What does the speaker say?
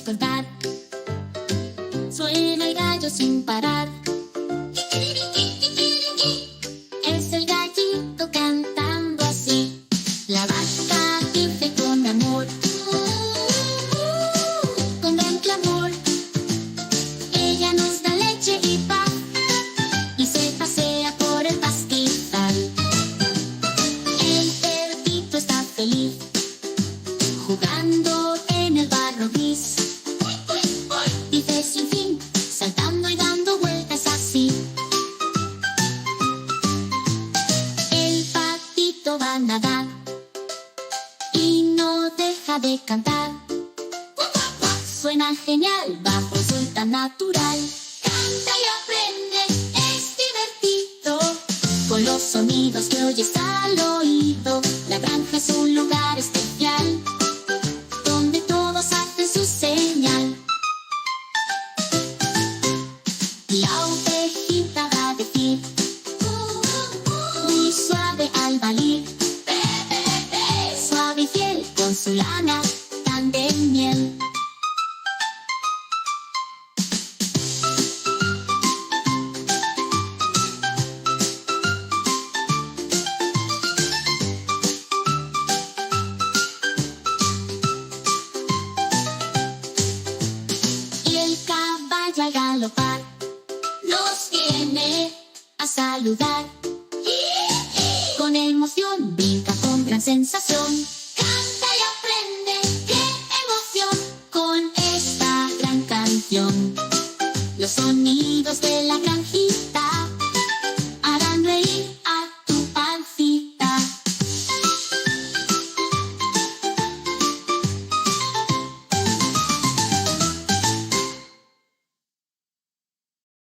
despertar. Suena el gallo sin parar. Es el gallito cantando así. La vaca dice con amor, con gran clamor. Ella nos da leche y pan y se pasea por el pastizal. El cerdito está feliz jugando en el barro gris. Dice sin fin, saltando y dando vueltas así. El patito va a nadar y no deja de cantar. Suena genial bajo el sol tan natural. Canta y aprende, es divertido, con los sonidos que oyes al oído. La granja es un lugar especial donde todos hacen su señal. La ovejita va a decir, muy suave al balir, suave y fiel con su lana tan de miel. Y el caballo al galopar los viene a saludar. Con emoción brinca con gran sensación.